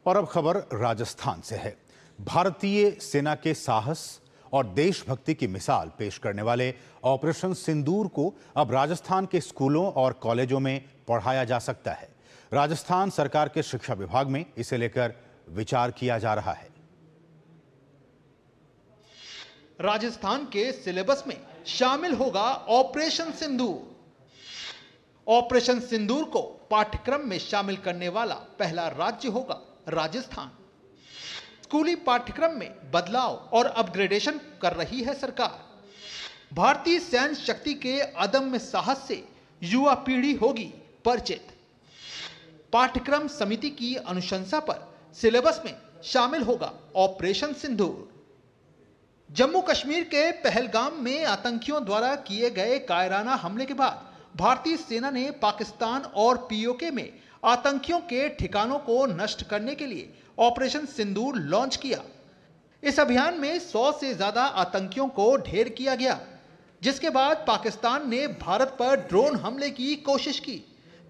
और अब खबर राजस्थान से है। भारतीय सेना के साहस और देशभक्ति की मिसाल पेश करने वाले ऑपरेशन सिंदूर को अब राजस्थान के स्कूलों और कॉलेजों में पढ़ाया जा सकता है। राजस्थान सरकार के शिक्षा विभाग में इसे लेकर विचार किया जा रहा है। राजस्थान के सिलेबस में शामिल होगा ऑपरेशन सिंदूर। ऑपरेशन सिंदूर को पाठ्यक्रम में शामिल करने वाला पहला राज्य होगा राजस्थान। स्कूली पाठ्यक्रम में बदलाव और अपग्रेडेशन कर रही है सरकार। भारतीय सैन्य शक्ति के अदम्य साहस से युवा पीढ़ी होगी परिचित। पाठ्यक्रम समिति की अनुशंसा पर सिलेबस में शामिल होगा ऑपरेशन सिंदूर। जम्मू कश्मीर के पहलगाम में आतंकियों द्वारा किए गए कायराना हमले के बाद भारतीय सेना ने पाकिस्तान और पीओके में आतंकियों के ठिकानों को नष्ट करने के लिए ऑपरेशन सिंदूर लॉन्च किया। इस अभियान में 100 से ज्यादा आतंकियों को ढेर किया गया, जिसके बाद पाकिस्तान ने भारत पर ड्रोन हमले की कोशिश की,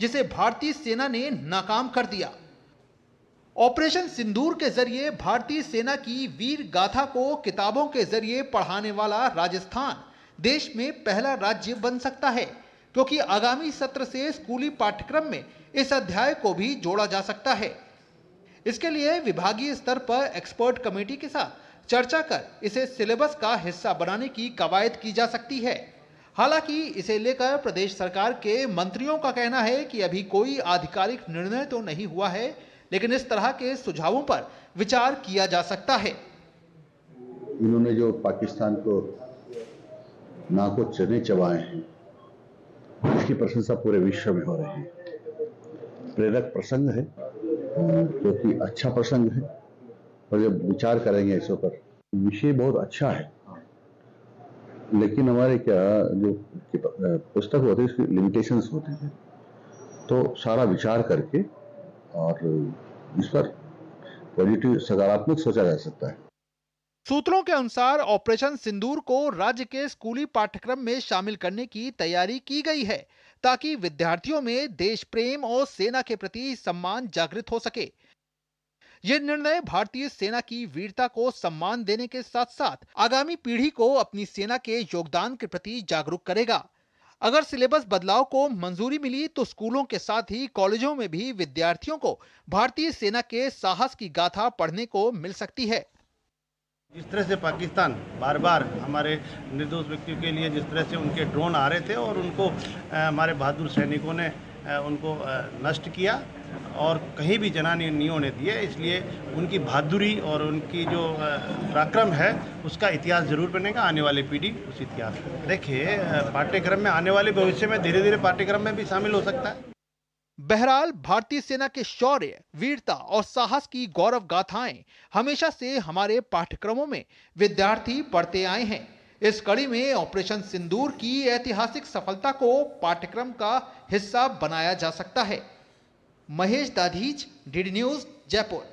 जिसे भारतीय सेना ने नाकाम कर दिया। ऑपरेशन सिंदूर के जरिए भारतीय सेना की वीर गाथा को किताबों के जरिए पढ़ाने वाला राजस्थान देश में पहला राज्य बन सकता है, क्योंकि आगामी सत्र से स्कूली पाठ्यक्रम में इस अध्याय को भी जोड़ा जा सकता है। इसके लिए विभागीय स्तर पर एक्सपर्ट कमेटी के साथ चर्चा कर इसे सिलेबस का हिस्सा बनाने की कवायद की जा सकती है। हालांकि इसे लेकर प्रदेश सरकार के मंत्रियों का कहना है कि अभी कोई आधिकारिक निर्णय तो नहीं हुआ है, लेकिन इस तरह के सुझावों पर विचार किया जा सकता है। इन्होंने जो पाकिस्तान को नाको चने चबाए हैं, इसकी प्रशंसा पूरे विश्व में हो रही है। प्रेरक प्रसंग है, जो कि अच्छा प्रसंग है, और जब विचार करेंगे इसके ऊपर, विषय बहुत अच्छा है, लेकिन हमारे क्या जो पुस्तक होती है उसकी लिमिटेशंस होती है, तो सारा विचार करके और इस पर पॉजिटिव सकारात्मक सोचा जा सकता है। सूत्रों के अनुसार ऑपरेशन सिंदूर को राज्य के स्कूली पाठ्यक्रम में शामिल करने की तैयारी की गई है, ताकि विद्यार्थियों में देश प्रेम और सेना के प्रति सम्मान जागृत हो सके। यह निर्णय भारतीय सेना की वीरता को सम्मान देने के साथ साथ आगामी पीढ़ी को अपनी सेना के योगदान के प्रति जागरूक करेगा। अगर सिलेबस बदलाव को मंजूरी मिली तो स्कूलों के साथ ही कॉलेजों में भी विद्यार्थियों को भारतीय सेना के साहस की गाथा पढ़ने को मिल सकती है। जिस तरह से पाकिस्तान बार बार हमारे निर्दोष व्यक्तियों के लिए जिस तरह से उनके ड्रोन आ रहे थे और उनको हमारे बहादुर सैनिकों ने उनको नष्ट किया और कहीं भी जनानी नहीं होने दिए, इसलिए उनकी बहादुरी और उनकी जो पराक्रम है उसका इतिहास जरूर बनेगा। आने वाली पीढ़ी उस इतिहास को देखिए, पाठ्यक्रम में आने वाले भविष्य में धीरे धीरे पाठ्यक्रम में भी शामिल हो सकता है। बहरहाल भारतीय सेना के शौर्य, वीरता और साहस की गौरव गाथाएं हमेशा से हमारे पाठ्यक्रमों में विद्यार्थी पढ़ते आए हैं। इस कड़ी में ऑपरेशन सिंदूर की ऐतिहासिक सफलता को पाठ्यक्रम का हिस्सा बनाया जा सकता है। Mahesh Dadhich, DD news, Jaipur.